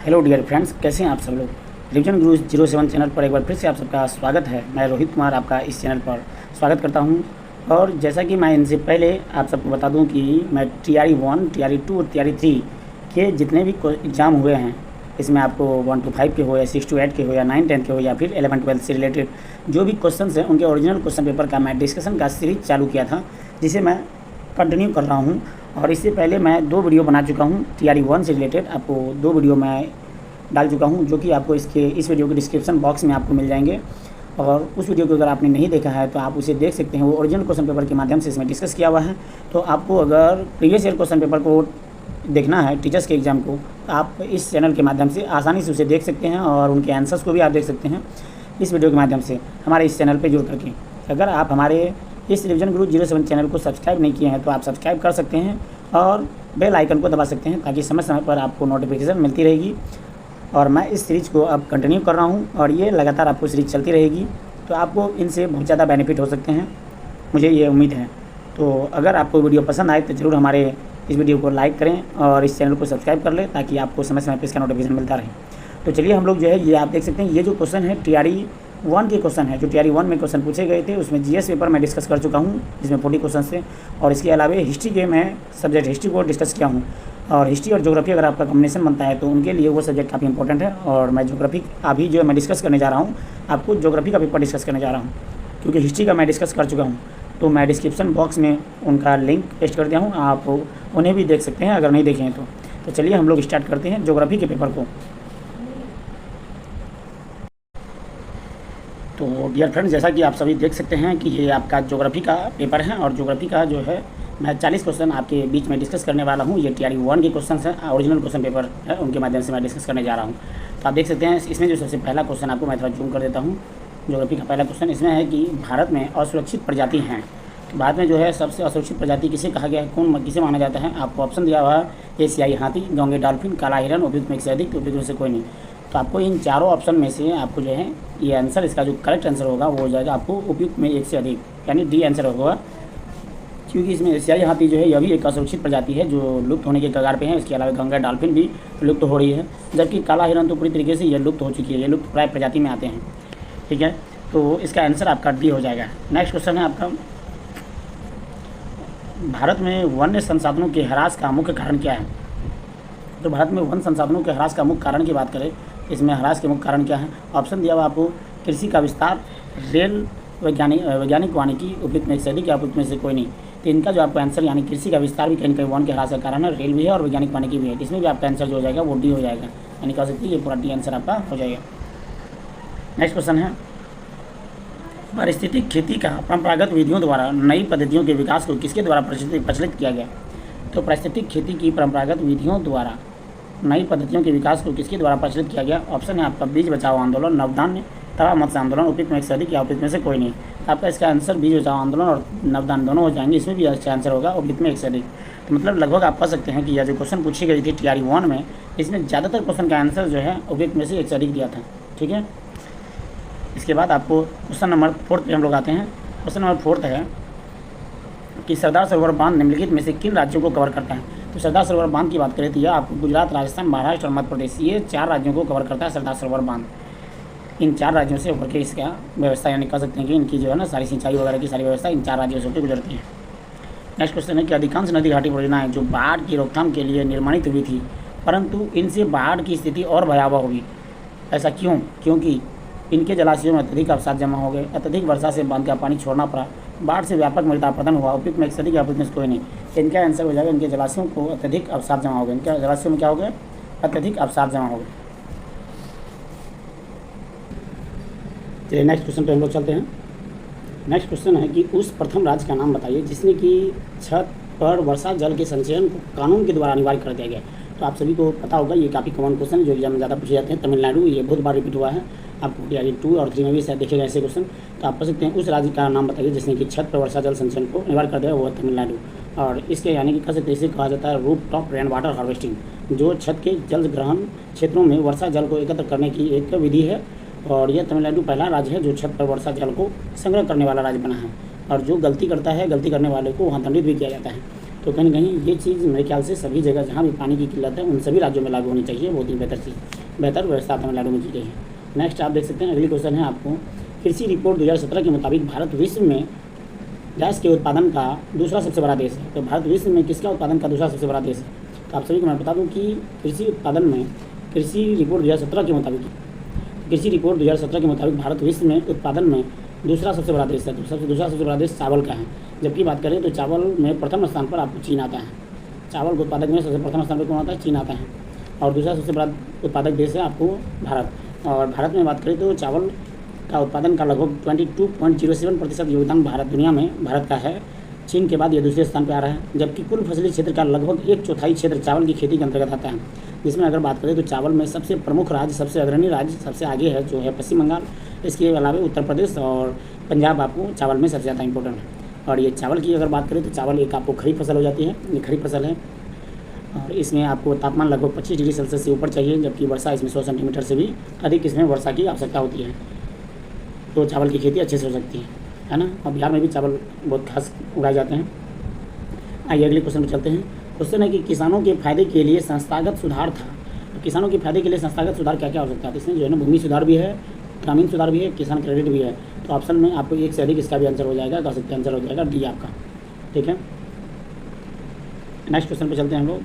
Hello dear friends, कैसे हैं आप सब लोग। रिविजन गुरु 07 चैनल पर एक बार फिर से आप सबका स्वागत है। मैं रोहित कुमार आपका इस चैनल पर स्वागत करता हूं। और जैसा कि मैं इनसे पहले आप सबको बता दूं कि मैं TRE 1, TRE 2 और TRE 3 के जितने भी एग्ज़ाम हुए हैं, इसमें आपको 1 to 5 के हो या 6 to 8 के हो या 9, 10 के हो या फिर 11, 12 से रिलेटेड जो भी क्वेश्चन हैं उनके ओरिजिनल क्वेश्चन पेपर का मैं डिस्कशन का सीरीज चालू किया था, जिसे मैं कंटिन्यू कर रहा हूँ। और इससे पहले मैं 2 वीडियो बना चुका हूँ TRE 1 से रिलेटेड। आपको 2 वीडियो मैं डाल चुका हूँ, जो कि आपको इस वीडियो के डिस्क्रिप्शन बॉक्स में आपको मिल जाएंगे। और उस वीडियो को अगर आपने नहीं देखा है तो आप उसे देख सकते हैं। वो ओरिजिनल क्वेश्चन पेपर के माध्यम से इसमें डिस्कस किया हुआ है। तो आपको अगर प्रीवियस ईयर क्वेश्चन पेपर को देखना है टीचर्स के एग्ज़ाम को, तो आप इस चैनल के माध्यम से आसानी से उसे देख सकते हैं और उनके आंसर्स को भी आप देख सकते हैं इस वीडियो के माध्यम से हमारे इस चैनल पर जुड़ करके। अगर आप हमारे इस रिविजन गुरु 07 चैनल को सब्सक्राइब नहीं किए हैं तो आप सब्सक्राइब कर सकते हैं और बेल आइकन को दबा सकते हैं, ताकि समय समय पर आपको नोटिफिकेशन मिलती रहेगी। और मैं इस सीरीज़ को अब कंटिन्यू कर रहा हूँ और ये लगातार आपको सीरीज़ चलती रहेगी, तो आपको इनसे बहुत ज़्यादा बेनिफिट हो सकते हैं, मुझे ये उम्मीद है। तो अगर आपको वीडियो पसंद आए तो ज़रूर हमारे इस वीडियो को लाइक करें और इस चैनल को सब्सक्राइब कर लें, ताकि आपको समय समय पर इसका नोटिफिकेशन मिलता रहे। तो चलिए हम लोग जो है, ये आप देख सकते हैं, ये जो क्वेश्चन है TRE 1 के क्वेश्चन है। जो TRE 1 में क्वेश्चन पूछे गए थे, उसमें GS पेपर मैं डिस्कस कर चुका हूँ, जिसमें 40 क्वेश्चन थे। और इसके अलावा हिस्ट्री के मैं सब्जेक्ट हिस्ट्री को डिस्कस किया हूँ। और हिस्ट्री और ज्योग्राफी अगर आपका कॉम्बिनेशन बनता है तो उनके लिए वो सब्जेक्ट काफ़ी इंपॉर्टेंट है। और मैं ज्योग्राफी अभी जो मैं डिस्कस करने जा रहा हूँ, आपको ज्योग्राफी का पेपर डिस्कस करने जा रहा हूँ, क्योंकि हिस्ट्री का मैं डिस्कस कर चुका हूँ। तो मैं डिस्क्रिप्शन बॉक्स में उनका लिंक पेस्ट कर दिया हूँ, आप उन्हें भी देख सकते हैं अगर नहीं देखे हैं तो चलिए हम लोग स्टार्ट करते हैं ज्योग्राफी के पेपर को। तो डियर फ्रेंड्स, जैसा कि आप सभी देख सकते हैं कि ये आपका ज्योग्राफी का पेपर है। और ज्योग्राफी का जो है, मैं 40 क्वेश्चन आपके बीच में डिस्कस करने वाला हूँ। ये TRE 1 के क्वेश्चन हैं, ओरिजिनल क्वेश्चन पेपर है, उनके माध्यम से मैं डिस्कस करने जा रहा हूँ। तो आप देख सकते हैं इसमें जो सबसे पहला क्वेश्चन, आपको मैं थोड़ा जूम कर देता हूँ। ज्योग्राफी का पहला क्वेश्चन इसमें है कि भारत में असुरक्षित प्रजाति हैं। भारत में जो है सबसे असुरक्षित प्रजाति किसे कहा गया है, कौन किसे माना जाता है। आपको ऑप्शन दिया हुआ है एशियाई हाथी, गंगे डॉल्फिन, काला हिरन, उपयुक्त में से अधिक, उपयुक्त में से कोई नहीं। तो आपको इन चारों ऑप्शन में से आपको जो है ये आंसर, इसका जो करेक्ट आंसर होगा वो हो जाएगा आपको उपयुक्त में एक से अधिक, यानी डी आंसर होगा। क्योंकि इसमें एशियाई हाथी जो है यह भी एक असुरक्षित प्रजाति है जो लुप्त होने के कगार पे है। इसके अलावा गंगा डॉल्फिन भी लुप्त हो रही है, जबकि काला हिरन तो पूरी तरीके से ये लुप्त हो चुकी है, ये लुप्त प्राय प्रजाति में आते हैं। ठीक है, तो इसका आंसर आपका डी हो जाएगा। नेक्स्ट क्वेश्चन है आपका, भारत में वन्य संसाधनों के ह्रास का मुख्य कारण क्या है। तो भारत में वन संसाधनों के ह्रास का मुख्य कारण की बात करें, इसमें ह्रास के मुख्य कारण क्या है। ऑप्शन दिया हुआ आपको कृषि का विस्तार, रेल, वैज्ञानिक वानिकी, उपयुक्त में से अधिक या उपयुक्त में से कोई नहीं। तो इनका जो आपका आंसर, यानी कृषि का विस्तार भी कहीं कहीं वन के ह्रास का कारण है, रेल भी है और वैज्ञानिक वानिकी भी है। इसमें भी आपका आंसर जो हो जाएगा वो डी हो जाएगा, यानी कह सकते हैं ये पूरा डी आंसर आपका हो जाएगा। नेक्स्ट क्वेश्चन है, पारिस्थितिक खेती का परंपरागत विधियों द्वारा नई पद्धतियों के विकास को किसके द्वारा प्रचलित किया गया। तो पारिस्थितिक खेती की परंपरागत विधियों द्वारा नई पद्धतियों के विकास को किसके द्वारा प्रचलित किया गया। ऑप्शन है आपका बीज बचाओ आंदोलन, नवदान्य, तवा मत्स्य आंदोलन, उपयुक्त में से अधिक या उपयुक्त में से कोई नहीं। आपका इसका आंसर बीज बचाओ आंदोलन और नवदान दोनों हो जाएंगे। इसमें भी अच्छा आंसर होगा उपयुक्त में एक से अधिक। तो मतलब लगभग आप कह सकते हैं कि यह जो क्वेश्चन पूछी गई थी TRE 1 में, इसमें ज़्यादातर क्वेश्चन का आंसर जो है उपयुक्त में से एक से अधिक दिया था। ठीक है, इसके बाद आपको क्वेश्चन नंबर 4 पे हम लोग आते हैं। क्वेश्चन नंबर 4 है कि सरदार सरोवर बांध निम्नलिखित में से किन राज्यों को कवर करता है। तो सरदार सरोवर बांध की बात करें तो यह आपको गुजरात, राजस्थान, महाराष्ट्र और मध्य प्रदेश, ये 4 राज्यों को कवर करता है सरदार सरोवर बांध। इन 4 राज्यों से होकर के इसका व्यवस्था, यानी कह सकते हैं कि इनकी जो है ना सारी सिंचाई वगैरह की सारी व्यवस्था इन 4 राज्यों से होकर गुजरती है। नेक्स्ट क्वेश्चन है कि अधिकांश नदी घाटी परियोजनाएं जो बाढ़ की रोकथाम के लिए निर्माणित हुई थी, परंतु इनसे बाढ़ की स्थिति और भयावह होगी। ऐसा क्यों? क्योंकि इनके जलाशयों में अत्यधिक अवसाद जमा हो गए, अत्यधिक वर्षा से बांध का पानी छोड़ना पड़ा, बाढ़ से व्यापक मृदापतन हुआ, उपयुक्त में एक से अधिक या उपयुक्त में से कोई नहीं। इनका आंसर हो जाएगा इनके जलाशयों को अत्यधिक अवसाद जमा हो गए। इनके जलाशयों में क्या हो गया? अत्यधिक अवसाद जमा हो गए। चलिए नेक्स्ट क्वेश्चन पे हम लोग चलते हैं। नेक्स्ट क्वेश्चन है कि उस प्रथम राज्य का नाम बताइए जिसने कि छत पर वर्षा जल के संचयन को कानून के द्वारा अनिवार्य कर दिया गया। तो आप सभी को पता होगा, ये काफ़ी कॉमन क्वेश्चन है जो एग्जाम में ज़्यादा पूछे जाते हैं। तमिलनाडु, ये बहुत बार रिपीट हुआ है। आपको TRE 2 और 3 में भी शायद देखेगा ऐसे क्वेश्चन। तो आप कह सकते हैं उस राज्य का नाम बताइए जिसने कि छत पर वर्षा जल संचयन को अनिवार्य कर दिया, वो है तमिलनाडु। और इसके यानी कि कह सकते हैं इसे कहा जाता है roof top rain water harvesting, जो छत के जल ग्रहण क्षेत्रों में वर्षा जल को एकत्र करने की एक विधि है। और यह तमिलनाडु पहला राज्य है जो छत पर वर्षा जल को संग्रह करने वाला राज्य बना है। और जो गलती करता है, गलती करने वाले को वहाँ दंडित भी किया जाता है। तो कहीं ना कहीं ये चीज़ मेरे ख्याल से सभी जगह जहाँ भी पानी की किल्लत है उन सभी राज्यों में लागू होनी चाहिए। बहुत ही बेहतर व्यवस्था तमिलनाडु में की गई है। नेक्स्ट आप देख सकते हैं, अगली क्वेश्चन है आपको, कृषि रिपोर्ट 2017 के मुताबिक भारत विश्व में गैस के उत्पादन का दूसरा सबसे बड़ा देश है। तो भारत विश्व में किसका उत्पादन का दूसरा सबसे बड़ा देश है? तो आप सभी को मैं बता दूं कि कृषि उत्पादन में कृषि रिपोर्ट 2017 के मुताबिक भारत विश्व में उत्पादन में दूसरा सबसे बड़ा देश है। तो दूसरा सबसे बड़ा देश चावल का है। जबकि बात करें तो चावल में प्रथम स्थान पर आपको चीन आता है। चावल के उत्पादक में सबसे प्रथम स्थान पर कौन आता है? चीन आता है। और दूसरा सबसे बड़ा उत्पादक देश है आपको भारत। और भारत में बात करें तो चावल का उत्पादन का लगभग 22.07% योगदान दुनिया में भारत का है। चीन के बाद ये दूसरे स्थान पर आ रहा है। जबकि कुल फसली क्षेत्र का लगभग 1/4 क्षेत्र चावल की खेती के अंतर्गत आता है। जिसमें अगर बात करें तो चावल में सबसे प्रमुख राज्य, सबसे अग्रणी राज्य सबसे आगे है जो है पश्चिम बंगाल। इसके अलावा उत्तर प्रदेश और पंजाब आपको चावल में सबसे ज़्यादा इंपॉर्टेंट है। और ये चावल की अगर बात करें तो चावल एक आपको खरीफ फसल हो जाती है। ये खरीफ फसल है और इसमें आपको तापमान लगभग 25 डिग्री सेल्सियस से ऊपर चाहिए। जबकि वर्षा इसमें 100 सेंटीमीटर से भी अधिक इसमें वर्षा की आवश्यकता होती है। तो चावल की खेती अच्छे से हो सकती है ना। और बिहार में भी चावल बहुत खास उगाए जाते हैं। आइए अगले क्वेश्चन पर चलते हैं। क्वेश्चन है कि किसानों के फायदे के लिए संस्थागत सुधार था। तो किसानों के फायदे के लिए संस्थागत सुधार क्या क्या हो सकता है? इसमें जो है ना भूमि सुधार भी है, ग्रामीण सुधार भी है, किसान क्रेडिट भी है। तो ऑप्शन में आपको एक से अधिक इसका भी आंसर हो जाएगा। कह सकते हैं आंसर हो जाएगा डी आपका। ठीक है, नेक्स्ट क्वेश्चन पे चलते हैं हम लोग।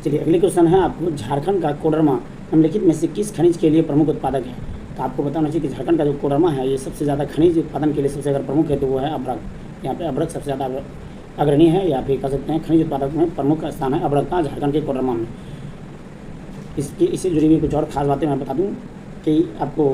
चलिए अगली क्वेश्चन है आपको, झारखंड का कोडरमा निम्नलिखित में से किस खनिज के लिए प्रमुख उत्पादक है? तो आपको बताना चाहिए कि झारखंड का जो कोडरमा है ये सबसे ज़्यादा खनिज उत्पादन के लिए सबसे अगर प्रमुख है तो वो है अभ्रक। यहाँ पे अभ्रक सबसे ज़्यादा अग्रणी है, या फिर कह सकते हैं खनिज उत्पादक में प्रमुख स्थान है अभ्रक का झारखंड के कोडरमा में। इससे जुड़ी हुई कुछ और खास बातें मैं बता दूं कि आपको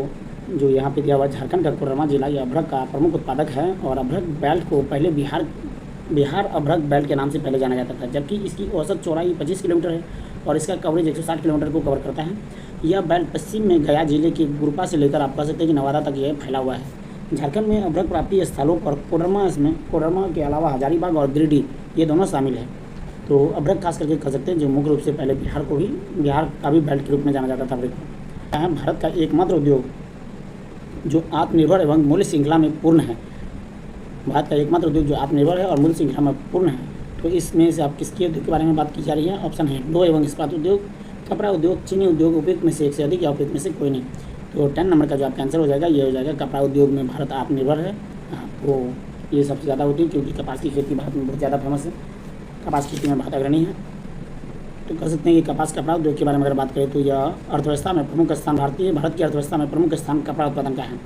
जो यहाँ पे दिया हुआ झारखंड का कोडरमा जिला ये अभ्रक का प्रमुख उत्पादक है। और अभ्रक बेल्ट को पहले बिहार अभ्रक बेल्ट के नाम से पहले जाना जाता था। जबकि इसकी औसत चौड़ाई 25 किलोमीटर है और इसका कवरेज 160 किलोमीटर को कवर करता है। यह बेल्ट पश्चिम में गया जिले के गुरपा से लेकर आप कह सकते हैं कि नवादा तक यह फैला हुआ है। झारखंड में अभ्रक प्राप्ति स्थलों पर कोडरमा के अलावा हजारीबाग और गिरिडीह ये दोनों शामिल है। तो अभ्रक खास करके कह सकते हैं जो मुख्य रूप से पहले बिहार का भी बेल्ट के रूप में जाना जाता था। अभ्रक को भारत का एकमात्र उद्योग जो आत्मनिर्भर एवं मूल्य श्रृंखला में पूर्ण है। भारत का एकमात्र उद्योग जो आत्मनिर्भर है और मूल्य श्रृंखला में पूर्ण है। तो इसमें से आप किसके उद्योग के बारे में बात की जा रही है? ऑप्शन है लौह एवं इस्पात उद्योग, कपड़ा उद्योग, चीनी उद्योग, उपयुक्त में से एक से अधिक या उपयुक्त में से कोई नहीं। तो 10 नंबर का जो आपका आंसर हो जाएगा ये हो जाएगा कपड़ा उद्योग में भारत आत्मनिर्भर है। वो ये सबसे ज़्यादा होती है क्योंकि कपास की खेती भारत में बहुत ज़्यादा फेमस है। कपास की खेती में भारत अग्रणी है। तो कह सकते हैं कि कपास कपड़ा उद्योग के बारे में अगर बात करें तो यह अर्थव्यवस्था में प्रमुख स्थान भारत की अर्थव्यवस्था में प्रमुख स्थान कपड़ा उत्पादन का है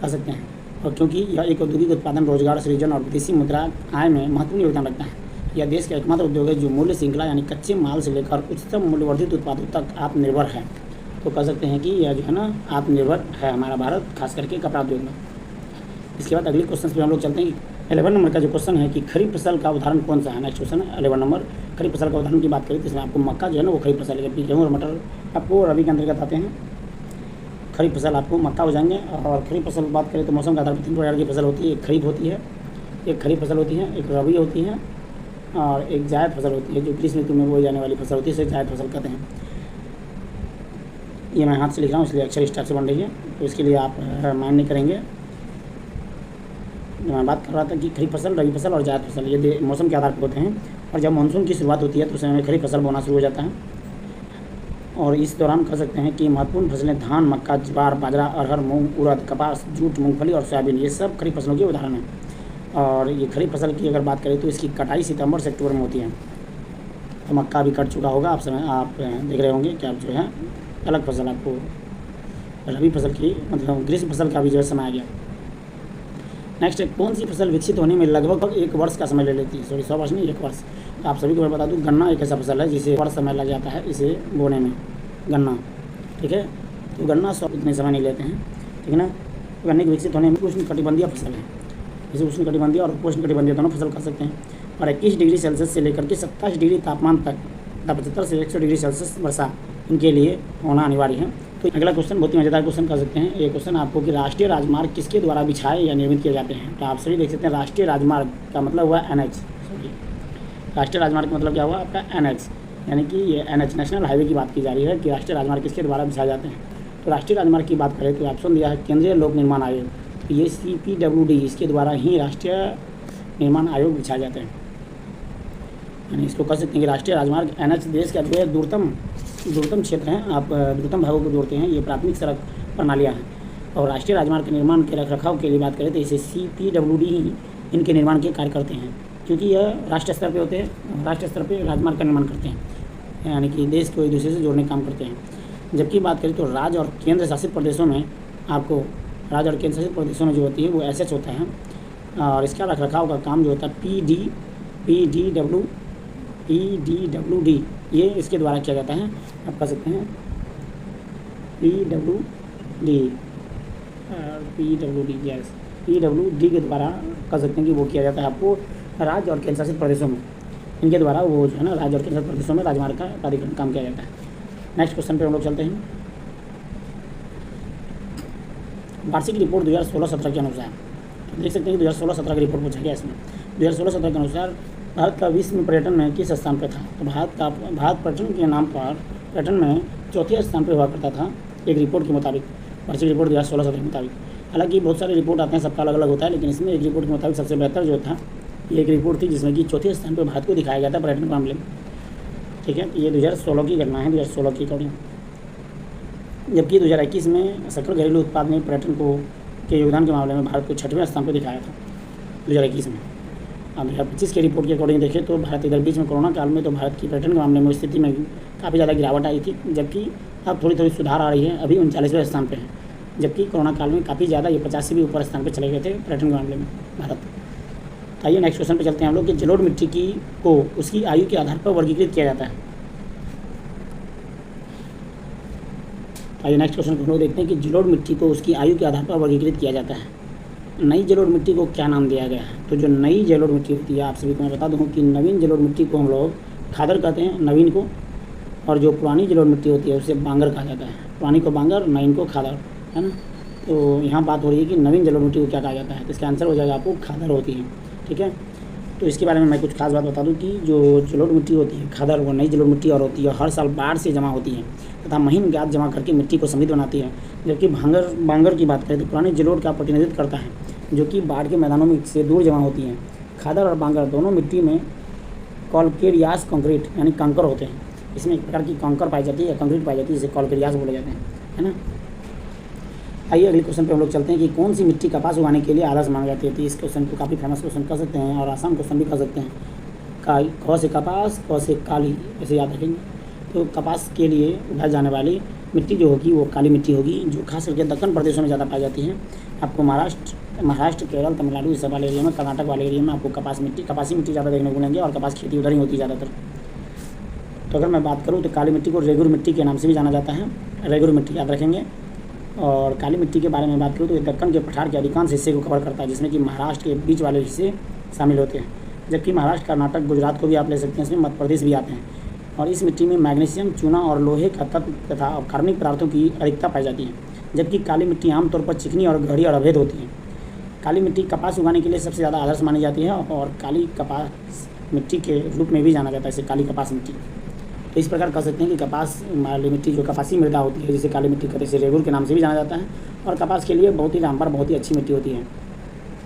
कह सकते हैं। और क्योंकि यह एक औद्योगिक उत्पादन, रोजगार सृजन और विदेशी मुद्रा आय में महत्वपूर्ण योगदान रखता है। यह देश का एकमात्र उद्योग है जो मूल्य श्रृंखला यानी कच्चे माल से लेकर उच्चतम मूल्यवर्धित उत्पादों तक आत्मनिर्भर है। तो कह सकते हैं कि यह जो है ना आत्मनिर्भर है हमारा भारत, खास करके कपड़ा उद्योग में। इसके बाद अगले क्वेश्चन पे हम लोग चलते हैं। 11 नंबर का जो क्वेश्चन है कि खरीफ फसल का उदाहरण कौन सा है? नेक्स्ट क्वेश्चन है 11 नंबर। खरीफ फसल का उदाहरण की बात करें तो इसमें आपको मक्का जो है ना वो खरीफ फसल है, जबकि गेहूँ और मटर आपको रबी के अंतर्गत आते हैं। खरीफ फसल आपको मक्का हो जाएंगे। और खरीफ फसल बात करें तो मौसम के आधार पर 3 प्रकार की फसल होती है। एक खरीफ होती है, एक खरीफ फसल होती है, एक रबी होती है और एक जायद फसल होती है जो ग्रीष्म ऋतु में बोई जाने वाली फसल होती है, इसे जायद फसल कहते हैं। ये मैं हाथ से लिख रहा हूँ इसलिए अक्षर इस टाइप से बन रही है, तो इसके लिए आप माइंड नहीं करेंगे। मैं बात कर रहा था कि खरीफ फसल, रबी फसल और जायद फसल ये मौसम के आधार पर होते हैं। और जब मानसून की शुरुआत होती है तो उस समय खरीफ फसल बोना शुरू हो जाता है। और इस दौरान कह सकते हैं कि महत्वपूर्ण फसलें धान, मक्का, ज्वार, बाजरा, अरहर, मूंग, उड़द, कपास, जूट, मूंगफली और सोयाबीन ये सब खरीफ फसलों के उदाहरण हैं। और ये खरीफ फसल की अगर बात करें तो इसकी कटाई सितंबर से अक्टूबर में होती है। तो मक्का भी कट चुका होगा, आप देख रहे होंगे कि आप जो है अलग फसल आपको रबी फसल की मतलब ग्रीष्म फसल का भी जो है समय आ गया। नेक्स्ट है कौन सी फसल विकसित होने में लगभग 1 वर्ष का समय ले लेती है? 100 वर्ष नहीं, 1 वर्ष। तो आप सभी को मैं बता दूं गन्ना एक ऐसा फसल है जिसे वर्ष समय लग जाता है इसे बोने में, गन्ना। ठीक है, तो गन्ना उतने समय नहीं लेते हैं, ठीक है ना। गन्ने के विकसित होने में उष्णकटिबंधीय फसल है, जैसे उष्णकटिबंधीय और उपोष्णकटिबंधीय दोनों फसल कर सकते हैं। और 21 डिग्री सेल्सियस से लेकर के 27 डिग्री तापमान तक 75 से 100 डिग्री सेल्सियस वर्षा इनके लिए होना अनिवार्य है। तो अगला क्वेश्चन बहुत ही मज़ेदार क्वेश्चन कर सकते हैं। ये क्वेश्चन आपको कि राष्ट्रीय राजमार्ग किसके द्वारा बिछाए या निर्मित किए जाते हैं? तो आप सभी देख सकते हैं राष्ट्रीय राजमार्ग का मतलब हुआ NH। राष्ट्रीय राजमार्ग का मतलब क्या हुआ आपका NH, यानी कि ये NH नेशनल हाईवे की बात की जा रही है कि राष्ट्रीय राजमार्ग किसके द्वारा बिछाए जाते हैं। तो राष्ट्रीय राजमार्ग की बात करें तो ऑप्शन दिया है केंद्रीय लोक निर्माण आयोग। तो ये CPWD इसके द्वारा ही राष्ट्रीय निर्माण आयोग बिछाए जाते हैं। यानी इसको कह सकते हैं कि राष्ट्रीय राजमार्ग NH देश का जो है दूरतम क्षेत्र हैं, आप दूरतम भागों को जोड़ते हैं, ये प्राथमिक सड़क प्रणालियाँ हैं। और राष्ट्रीय राजमार्ग के निर्माण के रखरखाव के लिए बात करें तो इसे CPWD ही इनके निर्माण के कार्य करते हैं, क्योंकि यह राष्ट्रीय स्तर पे होते हैं, राष्ट्रीय स्तर पे राजमार्ग का निर्माण करते हैं, यानी कि देश को एक दूसरे से जोड़ने का काम करते हैं। जबकि बात करें तो राज्य और केंद्र शासित प्रदेशों में आपको राज्य और केंद्र शासित प्रदेशों में जो होती है वो SH होता है, और इसका रखरखाव का काम जो होता है PDWD ये इसके द्वारा किया जाता है। आप कह सकते हैं PWD के द्वारा कह सकते हैं कि वो किया जाता है आपको राज्य और केंद्र शासित प्रदेशों में, इनके द्वारा वो जो है ना राज्य और केंद्र शासित प्रदेशों में राजमार्ग का प्राधिकरण काम किया जाता है। नेक्स्ट क्वेश्चन पे हम लोग चलते हैं। वार्षिक रिपोर्ट 2016-17 के अनुसार देख सकते हैं कि 2016-17 की रिपोर्ट पूछा गया इसमें। 2016-17 के अनुसार भारत का विश्व में पर्यटन में किस स्थान पर था? तो भारत पर्यटन के नाम पर पर्यटन में चौथे स्थान पर हुआ करता था एक रिपोर्ट के मुताबिक, वार्षिक रिपोर्ट 2016-17 के मुताबिक। हालांकि बहुत सारे रिपोर्ट आते हैं, सबका अलग अलग होता है, लेकिन इसमें एक रिपोर्ट के मुताबिक सबसे बेहतर जो था ये एक रिपोर्ट थी जिसमें कि चौथे स्थान पर भारत को दिखाया गया था पर्यटन के मामले में। ठीक है, ये 2016 की घटना है, 2016 की अकॉर्डिंग। जबकि 2021 में सकल घरेलू उत्पाद में पर्यटन को के योगदान के मामले में भारत को 6वें स्थान पर दिखाया था 2021 में। अब 2025 के रिपोर्ट के अकॉर्डिंग देखें तो भारत इधर बीच में कोरोना काल में तो भारत की पर्यटन के मामले में स्थिति में काफ़ी ज़्यादा गिरावट आई थी, जबकि अब थोड़ी सुधार आ रही है, अभी 39वें स्थान पर है। जबकि कोरोना काल में काफ़ी ज़्यादा ये 50 से भी ऊपर स्थान पर चले गए थे पर्यटन के मामले में भारत। आइए नेक्स्ट क्वेश्चन पे चलते हैं हम लोग कि जलोढ़ मिट्टी को उसकी आयु के आधार पर वर्गीकृत किया जाता है। आइए नेक्स्ट क्वेश्चन को हम लोग देखते हैं कि जलोढ़ मिट्टी को उसकी आयु के आधार पर वर्गीकृत किया जाता है। नई जलोढ़ मिट्टी को क्या नाम दिया गया है? तो जो नई जलोढ़ मिट्टी होती है, आप सभी को मैं बता दूँ कि नवीन जलोढ़ मिट्टी को हम लोग खादर कहते हैं, नवीन को, और जो पुरानी जलोढ़ मिट्टी होती है उसे बांगर कहा जाता है। पुरानी को बांगर, नवीन को खादर, है ना। तो यहाँ बात हो रही है कि नवीन जलोढ़ मिट्टी को क्या कहा जाता है, तो इसका आंसर हो जाएगा आपको खादर होती है। ठीक है, तो इसके बारे में मैं कुछ खास बात बता दूं कि जो जलोढ़ मिट्टी होती है खादर, वो नई जलोढ़ मिट्टी और होती है, हर साल बाढ़ से जमा होती है तथा महीन गाद जमा करके मिट्टी को समृद्ध बनाती है। जबकि बांगर की बात करें तो पुरानी जलोढ़ का प्रतिनिधित्व करता है, जो कि बाढ़ के मैदानों में से दूर जमा होती है। खादर और बांगर दोनों मिट्टी में कॉलकेरियास कंक्रीट यानी कंकर होते हैं। इसमें एक प्रकार की कंकर पाई जाती है या कंक्रीट पाई जाती है, जिसे कॉलकेरियास बोले जाते हैं, है ना। आइए अगले क्वेश्चन पे हम लोग चलते हैं कि कौन सी मिट्टी कपास उगाने के लिए आदर्श मानी जाती है। इस क्वेश्चन को काफ़ी फेमस क्वेश्चन कह सकते हैं और आसान क्वेश्चन भी कह सकते हैं। क से कपास, क से काली, ऐसे याद रखेंगे। तो कपास के लिए उगाई जाने वाली मिट्टी जो होगी वो काली मिट्टी होगी, जो खास करके दक्कन प्रदेशों में ज़्यादा पाई जाती है। आपको महाराष्ट्र, केरल, तमिलनाडु इस सब वाले एरिया में, कर्नाटक वाले एरिया में आपको कपासी मिट्टी ज़्यादा देखने को मिलेंगे और कपास खेती उधर ही होती है ज़्यादातर। तो अगर मैं बात करूँ तो काली मिट्टी को रेगुर मिट्टी के नाम से भी जाना जाता है, रेगुर मिट्टी याद रखेंगे। और काली मिट्टी के बारे में बात करूँ तो ये दक्कन के पठार के अधिकांश हिस्से को कवर करता है, जिसमें कि महाराष्ट्र के बीच वाले हिस्से शामिल होते हैं। जबकि महाराष्ट्र, कर्नाटक, गुजरात को भी आप ले सकते हैं, इसमें मध्य प्रदेश भी आते हैं। और इस मिट्टी में मैग्नीशियम, चूना और लोहे का तत्व तथा कार्बनिक पदार्थों की अधिकता पाई जाती है। जबकि काली मिट्टी आमतौर पर चिकनी और गहरी और अभेद होती है। काली मिट्टी कपास उगाने के लिए सबसे ज़्यादा आदर्श मानी जाती है और काली कपास मिट्टी के रूप में भी जाना जाता है, इसे काली कपास मिट्टी। तो इस प्रकार कह सकते हैं कि कपास वाली मिट्टी जो कपासी मृदा होती है, जिसे काली मिट्टी कहते हैं, इसे रेगुर के नाम से भी जाना जाता है। और कपास के लिए बहुत ही रामबार, बहुत ही अच्छी मिट्टी होती है,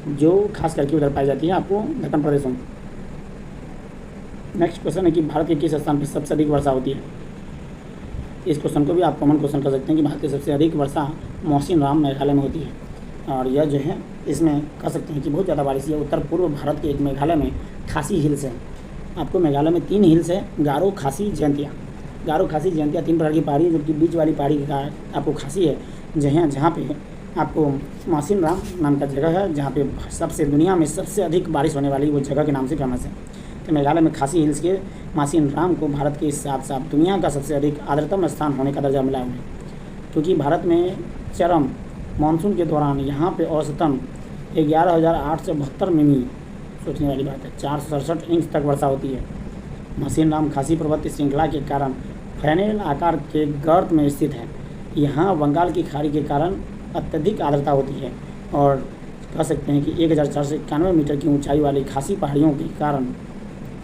जो खास करके उधर पाई जाती है आपको दक्कन प्रदेशों में। नेक्स्ट क्वेश्चन है कि भारत के किस स्थान पर सबसे अधिक वर्षा होती है। इस क्वेश्चन को भी आप कॉमन क्वेश्चन कर सकते हैं कि भारत की सबसे अधिक वर्षा मौसिन राम मेघालय में होती है। और यह जो है इसमें कह सकते हैं कि बहुत ज़्यादा बारिश है। उत्तर पूर्व भारत के एक मेघालय में खासी हिल्स है। आपको मेघालय में 3 हिल्स है, गारो, खासी, जयंतिया। गारो, खासी, जयंतिया 3 प्रकार की पहाड़ी है, जबकि बीच वाली पहाड़ी का आपको खासी है, जहाँ पे आपको मौसिन राम नाम का जगह है, जहाँ पे सबसे दुनिया में सबसे अधिक बारिश होने वाली वो जगह के नाम से फेमस है। तो मेघालय में खासी हिल्स के मौसिन राम को भारत के साथ साथ दुनिया का सबसे अधिक आर्द्रतम स्थान होने का दर्जा मिला हुआ है, क्योंकि भारत में चरम मानसून के दौरान यहाँ पे औसतन 11,872 मिमी, सोचने वाली बात है, 467 इंच तक वर्षा होती है। मौसिन राम खासी पर्वत श्रृंखला के कारण फैनेल आकार के गर्त में स्थित है। यहाँ बंगाल की खाड़ी के कारण अत्यधिक आर्द्रता होती है और कह सकते हैं कि 1491 मीटर की ऊंचाई वाली खासी पहाड़ियों के कारण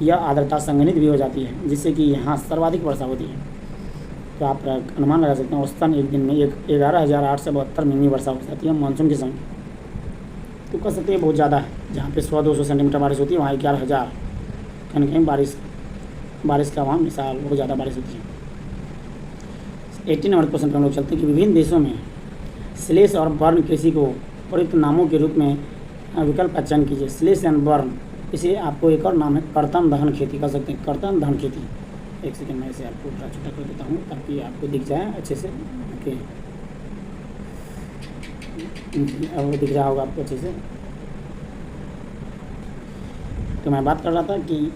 यह आर्द्रता संघनित भी हो जाती है, जिससे कि यहाँ सर्वाधिक वर्षा होती है। तो आप अनुमान लगा सकते हैं औसतन एक दिन में 11,872 मिमी वर्षा हो जाती है मानसून के समय। तो कह सकते हैं बहुत ज़्यादा है। जहाँ पे 100-200 सेंटीमीटर बारिश होती है वहाँ 11,000 कहीं कहीं बारिश का वहाँ मिसाल बहुत ज़्यादा बारिश होती है। 18 नंबर क्वेश्चन पर हम लोग चलते हैं कि विभिन्न देशों में स्लेश और बर्न कृषि को प्रयुक्त नामों के रूप में विकल्प का चयन कीजिए। स्लेश एंड बर्न, इसे आपको एक और नाम है कर्तन दहन खेती कर सकते हैं, कर्तन दहन खेती। एक सेकंड में इसे आपको थोड़ा छोटा कर देता हूँ ताकि आपको दिख जाए अच्छे से। ओके, अब दिख रहा होगा आपको अच्छे से। तो मैं बात कर रहा था कि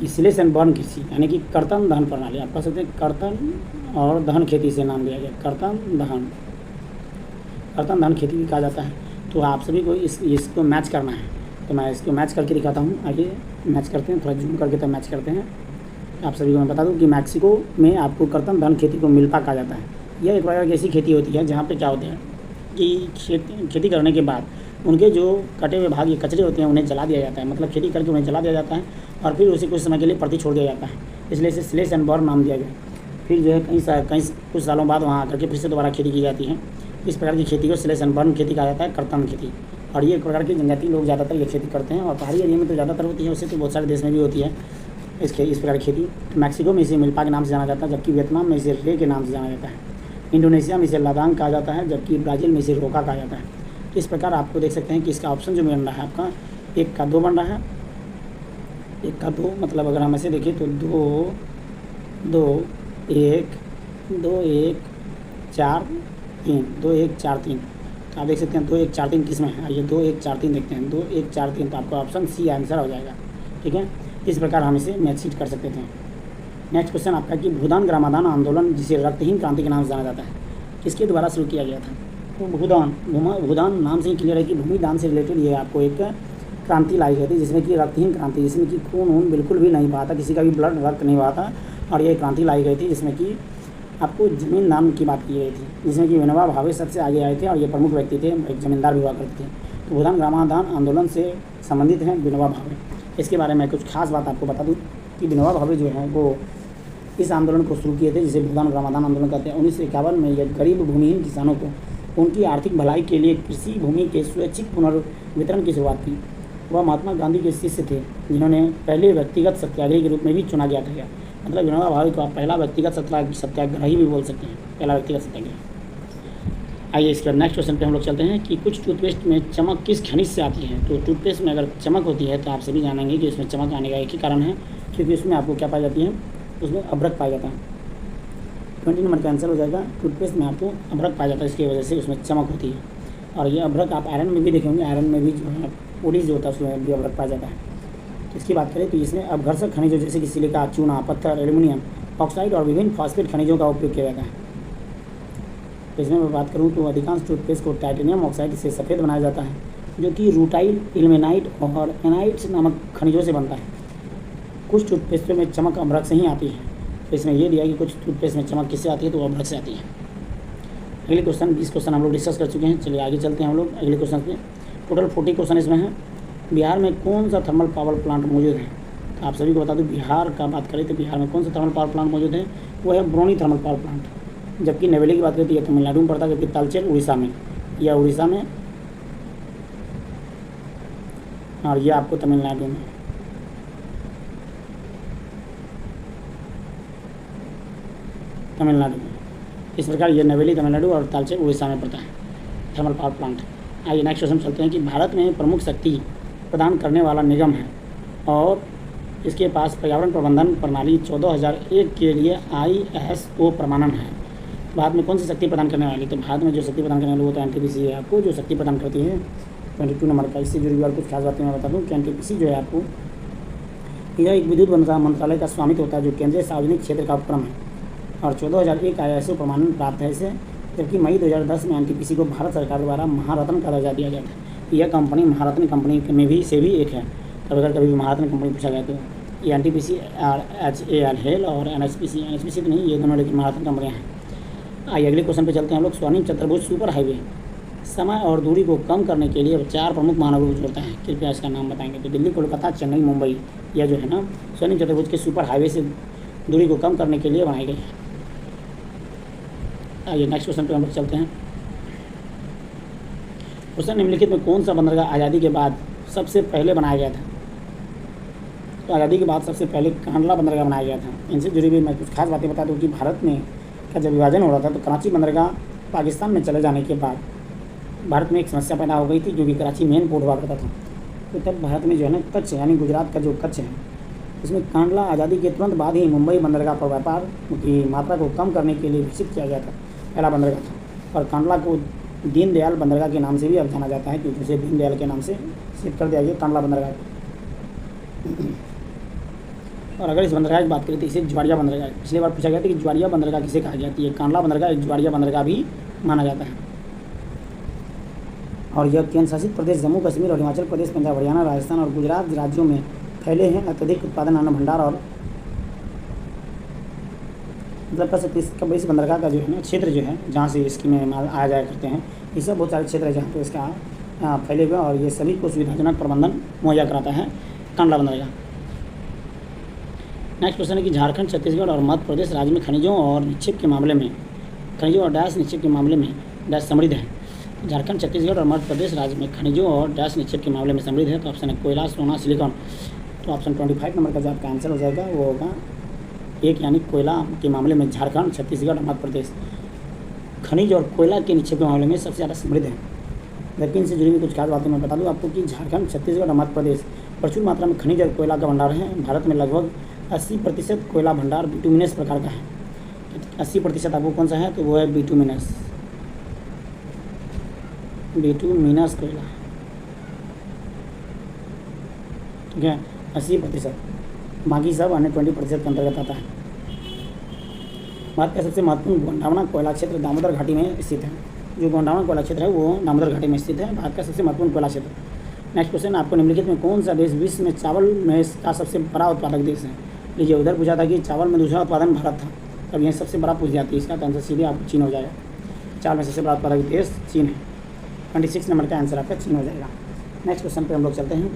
स्लेश एंड बर्न कृषि यानी कि कर्तन दहन प्रणाली, आप कह सकते हैं कर्तन और दहन खेती से नाम दिया गया। कर्तन दहन खेती भी कहा जाता है। तो आप सभी को इसको मैच करना है, तो मैं इसको मैच करके दिखाता हूँ। आइए मैच करते हैं, थोड़ा जूम करके तो मैच करते हैं। आप सभी को मैं बता दूँ कि मैक्सिको में आपको कर्तन दहन खेती को मिल्पा कहा जाता है। यह एक प्रकार की ऐसी खेती होती है जहाँ पे क्या होते हैं कि खेती करने के बाद उनके जो कटे हुए भाग या कचरे होते हैं उन्हें जला दिया जाता है, मतलब खेती करके उन्हें जला दिया जाता है और फिर उसे कुछ समय के लिए प्रति छोड़ दिया जाता है, इसलिए इसे स्लेश एंड बर्न नाम दिया गया। फिर जो है कहीं कुछ सालों बाद वहाँ आकर के फिर से दोबारा खेती की जाती है। इस प्रकार की खेती को स्लेश एंड बर्न खेती कहा जाता है, कर्तन खेती। और ये एक प्रकार की जनजातीय लोग ज़्यादातर ये खेती करते हैं और पहाड़ी एरिया में तो ज़्यादातर होती है, उससे तो बहुत सारे देश में भी होती है इस प्रकार की खेती। मैक्सिको में इसे मिल्पा के नाम से जाना जाता है, जबकि वियतनाम में इसे रे के नाम से जाना जाता है। इंडोनेशिया में इसे लादांग कहा जाता है, जबकि ब्राज़ील में इसे रोका कहा जाता है। इस प्रकार आपको देख सकते हैं कि इसका ऑप्शन जो बन रहा है आपका 1 का 2 बन रहा है। 1 का 2 मतलब अगर हम ऐसे देखें तो 2 2 1 2 1 4 3 2 1 4 3। तो आप देख सकते हैं 2 1 4 3 किस में है। आइए 2 1 4 3 देखते हैं। 2 1 4 3 तो आपका ऑप्शन सी आंसर हो जाएगा। ठीक है, इस प्रकार हम इसे मैच शीट कर सकते थे। नेक्स्ट क्वेश्चन आपका कि भूदान ग्रामादान आंदोलन, जिसे रक्तहीन क्रांति के नाम से जाना जाता है, किसके द्वारा शुरू किया गया था। तो भूदान नाम से ही क्लियर है कि भूमि दान से रिलेटेड ये आपको एक क्रांति लाई गई थी, जिसमें कि रक्तहीन क्रांति, जिसमें कि खून बिल्कुल भी नहीं बहा था, किसी का भी रक्त नहीं बहा था। और ये क्रांति लाई गई थी जिसमें कि आपको ज़मीन दान की बात की गई थी, जिसमें कि विनोबा भावे सबसे आगे आए थे और ये प्रमुख व्यक्ति थे, एक जमींदार भी हुआ करते थे। तो भूदान ग्रामादान आंदोलन से संबंधित हैं विनोबा भावे। इसके बारे में कुछ खास बात आपको बता दूँ कि विनोबा भावे जो है वो इस आंदोलन को शुरू किए थे, जिसे भूदान ग्रामादान आंदोलन कहते हैं। 1951 में यह गरीब भूमिहीन किसानों को उनकी आर्थिक भलाई के लिए कृषि भूमि के स्वैच्छिक पुनर्वितरण की शुरुआत की। वह महात्मा गांधी के शिष्य थे, जिन्होंने पहले व्यक्तिगत सत्याग्रही के रूप में भी चुना गया था। मतलब विनोबा भावे को आप पहला व्यक्तिगत सत्याग्रही भी बोल सकते हैं, पहला व्यक्तिगत सत्याग्रही। आइए इसके बाद नेक्स्ट क्वेश्चन पे हम लोग चलते हैं कि कुछ टूथपेस्ट में चमक किस खनिज से आती है। तो टूथपेस्ट में अगर चमक होती है तो आप सभी जानेंगे कि उसमें चमक आने का एक ही कारण है, क्योंकि उसमें आपको क्या पाई जाती है, उसमें अभ्रक पाया जाता है। 20 नंबर का आंसर हो जाएगा। टूथपेस्ट में आपको अभ्रक पाया जाता है, इसकी वजह से उसमें चमक होती है। और ये अभ्रक आप आयरन में भी देखेंगे, आयरन में भी जो है ओडीज जो होता है उसमें भी अभ्रक पाया जाता है। तो इसकी बात करें तो इसमें अपघर्षक खनिजों जैसे कि सिलिका, चूना, पत्थर, एल्यूमिनियम ऑक्साइड और विभिन्न फॉस्फेट खनिजों का उपयोग किया जाता है। तो इसमें मैं बात करूँ तो अधिकांश टूथपेस्ट को टाइटेनियम ऑक्साइड से सफ़ेद बनाया जाता है, जो कि रूटाइल, इल्मेनाइट और एनाइट्स नामक खनिजों से बनता है। कुछ टूथपेस्टों में चमक अभ्रक से ही आती है। तो इसमें यह दिया कि कुछ टूथपेस्ट में चमक किससे आती है, तो वो अभ्रक से आती है। अगले क्वेश्चन 20 क्वेश्चन हम लोग डिस्कस कर चुके हैं। चलिए आगे चलते हैं हम लोग अगले क्वेश्चन पे। टोटल 40 क्वेश्चन इसमें है। बिहार में कौन सा थर्मल पावर प्लांट मौजूद है। तो आप सभी को बता दूं बिहार का बात करें तो बिहार में कौन सा थर्मल पावर प्लांट मौजूद है, वो है ब्रोनी थर्मल पावर प्लांट। जबकि नेवेली की बात करें तो यह तमिलनाडु में पड़ता है, जबकि तालचेर उड़ीसा में, या उड़ीसा में, और ये आपको तमिलनाडु में। तमिलनाडु में इस प्रकार ये नेवेली तमिलनाडु और तालचेर उड़ीसा में पड़ता है थर्मल पावर प्लांट। आइए नेक्स्ट क्वेश्चन चलते हैं कि भारत में प्रमुख शक्ति प्रदान करने वाला निगम है और इसके पास पर्यावरण प्रबंधन प्रणाली 14001 के लिए ISO प्रमाणन है। भारत में कौन सी शक्ति प्रदान करने वाली, तो भारत में जो शक्ति प्रदान करने वाली वो तो NTPC है, आपको जो शक्ति प्रदान करती है 22 नंबर का। इससे जुड़ी हुई कुछ खास बातें मैं बता दूँ कि NTPC जो है आपको यह एक विद्युत मंत्रालय का स्वामित्व होता है, जो केंद्रीय सार्वजनिक क्षेत्र का उपक्रम है और 14001 ISO प्रमाणन प्राप्त है इसे। जबकि मई 2010 में NTPC को भारत सरकार द्वारा महारत्न का दर्जा दिया गया था। यह कंपनी महारत्न कंपनी में भी से भी एक है। तब अगर कभी भी महारत्न कंपनी पूछा गया तो ये NTPC HAL हेल और NHPC तो नहीं, ये दोनों लेकिन महारत्न कंपनियाँ हैं। आइए अगले क्वेश्चन पे चलते हैं हम लोग। स्वर्णिम चतुर्भुज सुपर हाईवे समय और दूरी को कम करने के लिए 4 प्रमुख महानगरों को जोड़ता है। कृपया इसका नाम बताएंगे। तो दिल्ली, कोलकाता, चेन्नई, मुंबई, यह जो है ना स्वर्णिम चतुर्भुज के सुपर हाईवे से दूरी को कम करने के लिए बनाई गई है। आइए नेक्स्ट क्वेश्चन पे हम लोग चलते हैं। क्वेश्चन निम्नलिखित में कौन सा बंदरगाह आज़ादी के बाद सबसे पहले बनाया गया था? तो आज़ादी के बाद सबसे पहले कांडला बंदरगाह बनाया गया था। इनसे जुड़ी हुई मैं कुछ खास बातें बता दूँ कि भारत में का जब विभाजन हो रहा था तो कराची बंदरगाह पाकिस्तान में चले जाने के बाद भारत में एक समस्या पैदा हो गई थी, क्योंकि कराची मेन पोर्ट हुआ करता था। तो तब भारत में जो है ना कच्छ यानी गुजरात का जो कच्छ है, इसमें कांडला आज़ादी के तुरंत बाद ही मुंबई बंदरगाह पर व्यापार की मात्रा को कम करने के लिए विकसित किया गया था, पहला बंदरगाह था। और कांडला को दीनदयाल बंदरगाह के नाम से भी अब जाना जाता है, क्योंकि उसे दीनदयाल के नाम से सेट कर दिया गया कांडला बंदरगाह। और अगर इस बंदरगाह की बात करें तो इसे ज्वारिया बंदरगाह, पिछली बार पूछा गया था कि ज्वारिया बंदरगाह किसे कहा जाती है। कांडला बंदरगाह एक ज्वारिया बंदरगाह भी माना जाता है। और यह केंद्र शासित प्रदेश जम्मू कश्मीर और हिमाचल प्रदेश, पंजाब, हरियाणा, राजस्थान और गुजरात राज्यों में फैले हैं। अत्यधिक उत्पादन, अन्न भंडार और मतलब कह सकते हैं इस बंदरगाह का जो है ना क्षेत्र जो है जहाँ से इसकी में माल आया जाया करते हैं, ये सब बहुत सारे क्षेत्र है जहाँ पर इसका फैले हुए और ये सभी को सुविधाजनक प्रबंधन मुहैया कराता है कांडला बंदरगाह। नेक्स्ट क्वेश्चन है कि झारखंड, छत्तीसगढ़ और मध्य प्रदेश राज्य में खनिजों और निक्षेप के मामले में खनिजों और डैश निक्षेप के मामले में डैश समृद्ध है। झारखंड, छत्तीसगढ़ और मध्य प्रदेश राज्य में खनिजों और डैश निक्षेप के मामले में समृद्ध है। तो ऑप्शन है कोयला, सोना, सिलिकॉन। तो ऑप्शन 25 नंबर का जो आपका आंसर हो जाएगा वो होगा एक, यानी कोयला के मामले में झारखंड, छत्तीसगढ़ और मध्य प्रदेश खनिज और कोयला के निक्षेप के मामले में सबसे ज़्यादा समृद्ध है। जबकि इनसे जुड़ी हुई कुछ खास बातें मैं बता दूँ आपको कि झारखंड, छत्तीसगढ़ और मध्य प्रदेश प्रचुर मात्रा में खनिज और कोयला का भंडार है। भारत में लगभग 80% कोयला भंडार बिटुमिनस प्रकार का है। 80% आपको कौन सा है? तो वो है बिटुमिनस कोयला, ठीक है, 80%। बाकी सब अन्य 20% के अंतर्गत आता है। भारत का सबसे महत्वपूर्ण गोंडावना कोयला क्षेत्र दामोदर घाटी में स्थित है। जो गोंडावना कोयला क्षेत्र है वो दामोदर घाटी में स्थित है, भारत का सबसे महत्वपूर्ण कोयला क्षेत्र। नेक्स्ट क्वेश्चन, आपको निम्नलिखित में कौन सा देश विश्व में चावल में का सबसे बड़ा उत्पादक देश है? लीजिए, उधर पूछा था कि चावल में दूसरा उत्पादन भारत था, तब यह सबसे बड़ा पूछ जाती है। इसका तो आंसर सीधे आपको चीन हो जाएगा। चावल में सबसे बड़ा उत्पादक देश चीन है। 26 नंबर का आंसर आपका चीन हो जाएगा। नेक्स्ट क्वेश्चन पे हम लोग चलते हैं।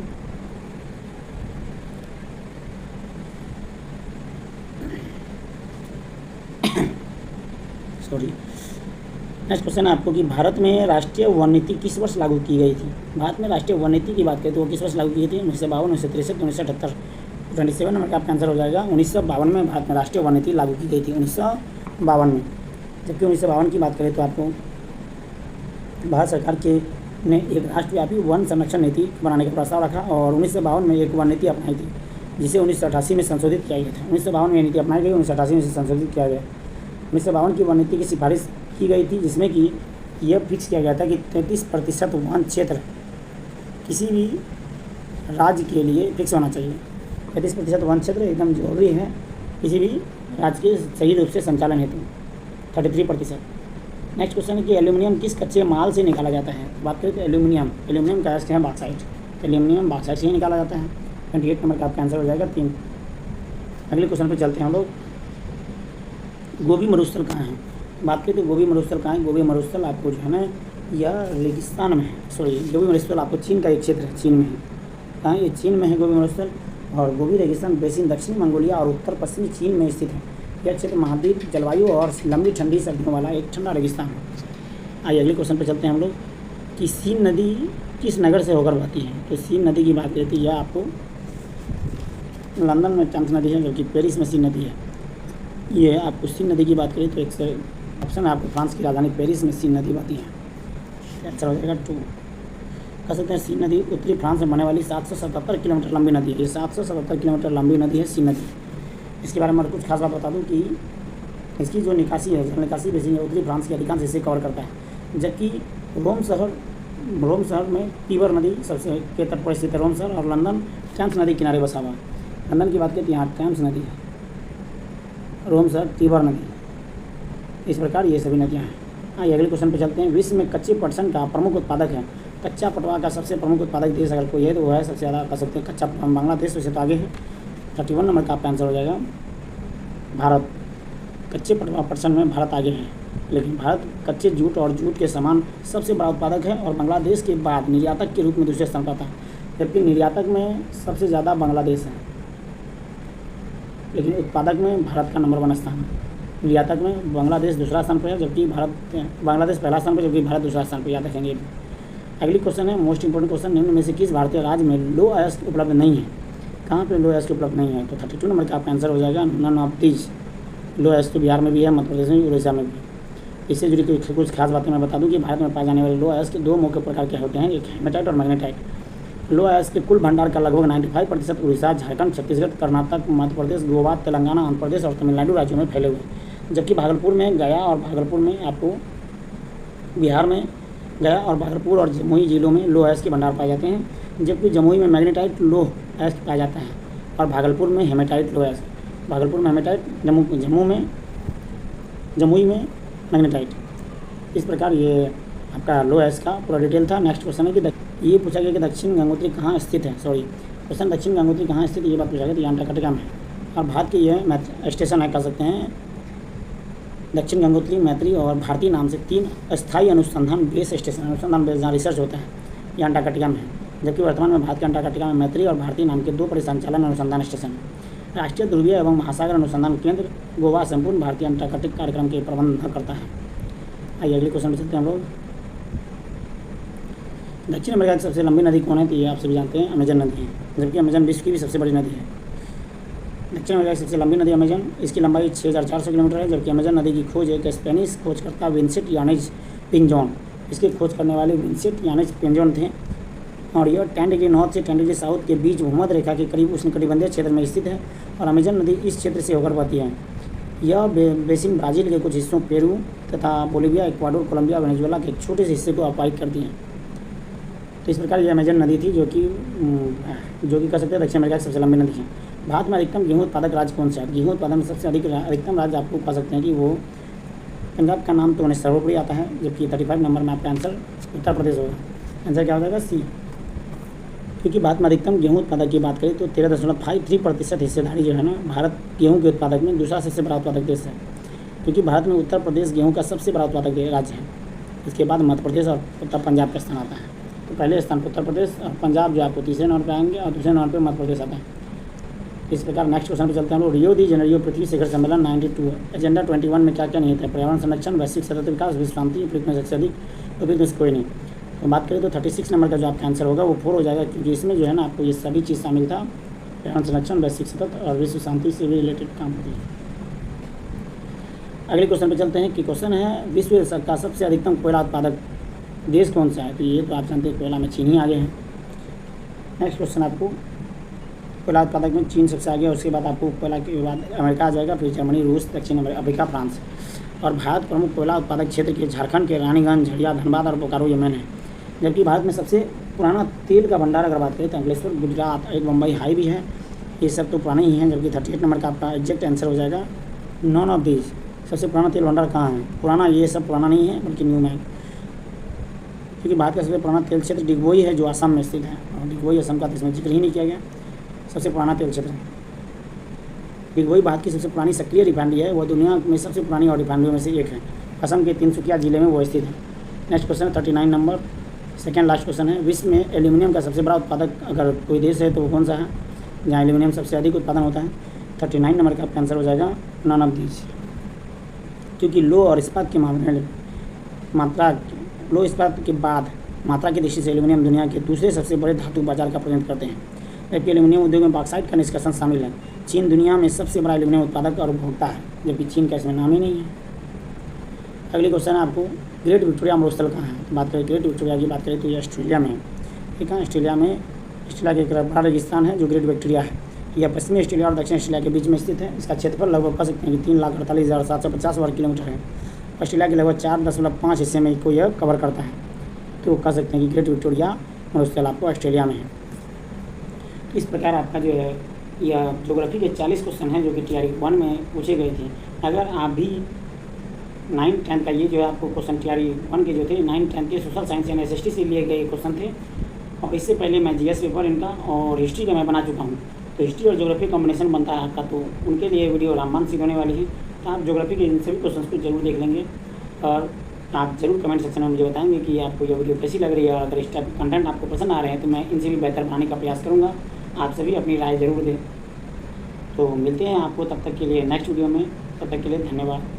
नेक्स्ट क्वेश्चन है आपको कि भारत में राष्ट्रीय वन नीति किस वर्ष लागू की गई थी? भारत में राष्ट्रीय वन नीति की बात करें तो वो किस वर्ष लागू की गई थी? 1952, 1963, 1978। 27 नंबर का आपका आंसर हो जाएगा। 1952 में भारत में राष्ट्रीय वन नीति लागू की गई थी, 1952 में। जबकि 1952 की बात करें तो आपको भारत सरकार ने एक राष्ट्रव्यापी वन संरक्षण नीति बनाने का प्रस्ताव रखा और 1952 में एक वन नीति अपनाई थी, जिसे 1988 में संशोधित किया गया था। 1952 में ये नीति अपनाई गई, 1988 में इसे संशोधित किया गया। 1952 की वन नीति की सिफारिश की गई थी, जिसमें कि यह फिक्स किया गया था कि 33% वन क्षेत्र किसी भी राज्य के लिए फिक्स होना चाहिए। 33% वन क्षेत्र एकदम जरूरी है किसी भी राज्य के सही रूप से संचालन हेतु। 33%। नेक्स्ट क्वेश्चन है कि एल्यूमिनियम किस कच्चे माल से निकाला जाता है? बात करें तो एल्यूमिनियम का है बॉक्साइट। एल्यूमिनियम बॉक्साइट से ही निकाला जाता है। 28 नंबर का आपका आंसर हो जाएगा 3। अगले क्वेश्चन पर चलते हैं हम लोग। गोबी मरुस्थल कहाँ है? बात करें तो गोबी मरुस्थल कहाँ है? गोबी मरुस्थल आपको जो है ना यह रेगिस्तान में है। गोबी मरुस्थल आपको चीन का एक क्षेत्र है, चीन में है। कहाँ? ये चीन में है गोबी मरुस्थल। और गोबी रेगिस्तान बेसिन दक्षिणी मंगोलिया और उत्तर पश्चिमी चीन में स्थित है। यह क्षेत्र महाद्वीप जलवायु और लंबी ठंडी सर्दियों वाला एक ठंडा रेगिस्तान है। आइए अगले क्वेश्चन पर चलते हैं हम लोग कि सीन नदी किस नगर से होकर बहती है? तो सीन नदी की बात करती है, यह आपको लंदन में टेम्स नदी है, जबकि पेरिस में सीन नदी है। ये आपको सीन नदी की बात करें तो एक ऑप्शन है आपको फ्रांस की राजधानी पेरिस में सीन नदी बहती है। आंसर हो जाएगा 2। कह सकते हैं सीन नदी उत्तरी फ्रांस में बहने वाली 777 किलोमीटर लंबी नदी है। ये 777 किलोमीटर लंबी नदी है सीन नदी। इसके बारे में कुछ खास बात बता दूं कि इसकी जो निकासी है, जल निकासी बेसिन है, उत्तरी फ्रांस के अधिकांश हिस्से कवर करता है। जबकि रोम शहर में टीबर नदी सबसे के तट पर स्थित है रोम शहर, और लंदन टेम्स नदी किनारे बसा हुआ है। लंदन की बात करें तो यहाँ टेम्स नदी है, रोम शहर टीबर नदी। इस प्रकार ये सभी नदियाँ हैं। आइए अगले क्वेश्चन पर चलते हैं। विश्व में कच्चे पटसन का प्रमुख उत्पादक है। कच्चा पटवा का सबसे प्रमुख उत्पादक देश अगर कोई है तो वो है सबसे ज़्यादा कह सकते हैं कच्चा बांग्लादेश वैसे तो आगे है। 31 नंबर का आपका आंसर हो जाएगा भारत। कच्चे पटवा पटसन में भारत आगे है, लेकिन भारत कच्चे जूट और जूट के समान सबसे बड़ा उत्पादक है और बांग्लादेश के बाद निर्यातक के रूप में दूसरे स्थान पर आता है। जबकि निर्यातक में सबसे ज़्यादा बांग्लादेश है, लेकिन उत्पादक में भारत का नंबर 1 स्थान है। निर्यातक में बांग्लादेश दूसरा स्थान पर है, जबकि बांग्लादेश पहला स्थान पर, जबकि भारत दूसरा स्थान पर। याद रखेंगे। अगली क्वेश्चन है मोस्ट इंपॉर्टेंट क्वेश्चन, निम्न में से किस भारतीय राज्य में लो अयस्क उपलब्ध नहीं है? कहाँ पे लो अयस्क उपलब्ध नहीं है? तो 32 नंबर का आपका आंसर हो जाएगा नन ऑफ दीज। लो अयस्क तो बिहार में भी है, मध्य प्रदेश में, उड़ीसा में भी। इससे जुड़ी कुछ खास बातें मैं बता दूं कि भारत में पाए जाने वाले लो अयस्क के 2 मुख्य प्रकार के होते हैं, एक हेमेटाइट और मैग्नेटाइट। लो अयस्क के कुल भंडार का लगभग 95% उड़ीसा, झारखंड, छत्तीसगढ़, कर्नाटक, मध्य प्रदेश, गोवा, तेलंगाना, आंध्र प्रदेश और तमिलनाडु राज्यों में फैले हुए, जबकि भागलपुर में, गया और भागलपुर में आपको बिहार में गया और भागलपुर और जमुई जिलों में लो अयस्क के भंडार पाए जाते हैं, जबकि जमुई में मैग्नेटाइट लो अयस्क पाया जाता है और भागलपुर में हेमेटाइट लो अयस्क। भागलपुर में हेमेटाइट, जमुई में मैग्नेटाइट। इस प्रकार ये आपका लो अयस्क का पूरा डिटेल था। नेक्स्ट क्वेश्चन है कि ये पूछा गया कि दक्षिण गंगोत्री कहाँ स्थित है। क्वेश्चन दक्षिण गंगोत्री कहाँ स्थित है, ये बात पूछा गया, तो ये अंटार्कटिका में है और भारत के ये स्टेशन है, कह सकते हैं दक्षिण गंगोत्री, मैत्री और भारती नाम से 3 अस्थायी अनुसंधान बेस स्टेशन, अनुसंधान बेस जहाँ रिसर्च होता है, ये अंटार्कटिका में है। जबकि वर्तमान में भारत के अंटार्कटिका में मैत्री और भारती नाम के 2 परिसंचालन अनुसंधान स्टेशन हैं। राष्ट्रीय ध्रुवीय एवं महासागर अनुसंधान केंद्र गोवा संपूर्ण भारतीय अंटार्कटिक कार्यक्रम के प्रबंधन करता है। आइए अगले क्वेश्चन में चलते हैं हम लोग। दक्षिण अमेरिका की सबसे लंबी नदी कौन है? तो ये आप सभी जानते हैं अमेजन नदी है, जबकि अमेजन विश्व की भी सबसे बड़ी नदी है। दक्षिण अमेरिका की सबसे लंबी नदी अमेजन, इसकी लंबाई 6400 किलोमीटर है, जबकि अमेजन नदी की खोज एक स्पेनिश खोजकर्ता विंसेंट यानेज पिंजोन, इसके खोज करने वाले विंसेंट यानेज पिंजोन थे और यह 10 डिग्री नॉर्थ से 10 डिग्री साउथ के बीच भूमध्य रेखा के करीब उष्णकटिबंधीय क्षेत्र में स्थित है और अमेजन नदी इस क्षेत्र से होकर बहती है। यह बेसिन ब्राज़ील के कुछ हिस्सों, पेरू तथा बोलिविया, इक्वाडोर, कोलंबिया, वेनेजुएला के एक छोटे से हिस्से को अपाहित करती है। तो इस प्रकार ये अमेजन नदी थी जो कि कह सकते हैं दक्षिण अमेरिका की सबसे लंबी नदी है। भारत में अधिकतम गेहूँ उत्पादक राज्य कौन सा है? गेहूँ उत्पादन में सबसे अधिकतम राज्य आपको कह सकते हैं कि वो पंजाब का नाम तो उन्हें सर्वोपरि आता है, जबकि 35 नंबर में आपका आंसर उत्तर प्रदेश होगा। आंसर क्या हो जाएगा? सी। क्योंकि भारत में अधिकतम गेहूँ उत्पादक की बात करें तो 13.53% हिस्सेदारी जो है ना, भारत गेहूँ के उत्पादक में दूसरा सबसे बड़ा उत्पादक देश है, क्योंकि भारत में उत्तर प्रदेश गेहूँ का सबसे बड़ा उत्पादक राज्य है। इसके बाद मध्य प्रदेश और उत्तर पंजाब का स्थान आता है। तो पहले स्थान पर उत्तर प्रदेश और पंजाब जो आपको तीसरे नंबर पर आएंगे और दूसरे नंबर पर मध्य प्रदेश आता है। इस प्रकार नेक्स्ट क्वेश्चन पर चलते हैं हम लोग। रियो दी जेनेरियो पृथ्वी शिखर सम्मेलन 92 एजेंडा 21 में क्या क्या निहित है? पर्यावरण संरक्षण, वैश्विक सतत विकास, विश्व शांति, उपयुक्त में सबसे अधिक, उपयुक्त में कोई नहीं। तो बात करें तो 36 नंबर का जो आपका आंसर होगा वो 4 हो जाएगा, क्योंकि इसमें जो है ना आपको ये सभी चीज़ शामिल था, पर्यावरण संरक्षण, वैश्विक सतत और विश्व शांति से भी रिलेटेड काम होती है। अगले क्वेश्चन पर चलते हैं कि क्वेश्चन है विश्व का सबसे अधिकतम कोयला उत्पादक देश कौन सा है? तो ये तो आप जानते हैं कोयला में चीन ही आगे है। नेक्स्ट क्वेश्चन आपको कोयला उत्पादक में चीन सबसे आगे है, उसके बाद आपको कोयला के बाद अमेरिका आ जाएगा, फिर जर्मनी, रूस, दक्षिण अफ्रीका, फ्रांस। और भारत प्रमुख कोयला उत्पादक क्षेत्र के झारखंड के रानीगंज, झरिया, धनबाद और बोकारो, यमन है। जबकि भारत में सबसे पुराना तेल का भंडार अगर बात करें तो अंकलेश्वर, गुजरात, एक बम्बई हाई भी है, ये सब तो पुराने ही हैं। जबकि 38 नंबर का आपका एग्जैक्ट आंसर हो जाएगा नॉन ऑफ दीज। सबसे पुराना तेल भंडार कहाँ है? पुराना ये सब पुराना नहीं है बल्कि न्यू मैन, क्योंकि भारत का सबसे पुराना तेल क्षेत्र डिगबोई है जो असम में स्थित है, और डिगबोई असम का तो इसमें जिक्र ही नहीं किया गया। सबसे पुराना तेल क्षेत्र है डिगबोई। भारत की सबसे पुरानी सक्रिय रिफाइनरी है, वह दुनिया में सबसे पुरानी और रिफाइनरियों में से एक है। असम के तिनसुकिया जिले में वो स्थित है। नेक्स्ट क्वेश्चन है 39 नंबर, सेकेंड लास्ट क्वेश्चन है। विश्व में एल्यूमिनियम का सबसे बड़ा उत्पादक अगर कोई देश है तो वो कौन सा है, जहाँ एल्यूमिनियम सबसे अधिक उत्पादन होता है? 39 नंबर का आपका आंसर हो जाएगा नॉन ऑफ दीज। क्योंकि लो और इस्पात के मामले में लो इस्पात के बाद मात्रा की दृष्टि से एल्यूमिनियम दुनिया के दूसरे सबसे बड़े धातु बाजार का प्रतिनिधित्व करते हैं, जबकि एल्यूमिनियम उद्योग में बॉक्साइट का निष्कर्षण शामिल है। चीन दुनिया में सबसे बड़ा एल्यूमिनियम उत्पादक और उपभोक्ता है, जबकि चीन का इसमें नाम ही नहीं है। अगली क्वेश्चन है आपको ग्रेट विक्टोरिया मरुस्थल कहाँ है? तो बात करें ग्रेट विक्टोरिया की बात करें तो ये ऑस्ट्रेलिया में है। ठीक है, ऑस्ट्रेलिया के एक बड़ा रेगिस्तान है जो ग्रेट विक्टोरिया है। यह पश्चिमी ऑस्ट्रेलिया और दक्षिण ऑस्ट्रेलिया के बीच में स्थित है। इसका क्षेत्रफल लगभग कह सकते हैं कि 3,48,750 वर्ग किलोमीटर है। ऑस्ट्रेलिया के लगभग 4.5 हिस्से में को यह कवर करता है। तो कह सकते हैं कि ग्रेट विक्टोरिया मरुस्थल आपको ऑस्ट्रेलिया में है। इस प्रकार आपका जो है यह ज्योग्राफी के 40 क्वेश्चन हैं जो कि TRE 1 में पूछे गए थे। अगर आप भी 9th 10th का ये जो है आपको क्वेश्चन TRE 1 के जो थे 9th 10th के सोशल साइंस एंड SST से लिए गए क्वेश्चन थे, और इससे पहले मैं GS पेपर इनका और हिस्ट्री का मैं बना चुका हूँ। तो हिस्ट्री और ज्योग्राफी कॉम्बिनेशन बनता है आपका, तो उनके लिए वीडियो रामबान सिंह होने वाली है। तो आप ज्योग्राफी के इन सभी क्वेश्चन को जरूर देख लेंगे और आप ज़रूर कमेंट सेक्शन में मुझे बताएंगे कि आपको यह वीडियो कैसी लग रही है। अगर इस टाइप के कंटेंट आपको पसंद आ रहे हैं तो मैं इनसे भी बेहतर बनाने का प्रयास करूँगा। आप सभी अपनी राय ज़रूर दें। तो मिलते हैं आपको तब तक के लिए नेक्स्ट वीडियो में। तब तक के लिए धन्यवाद।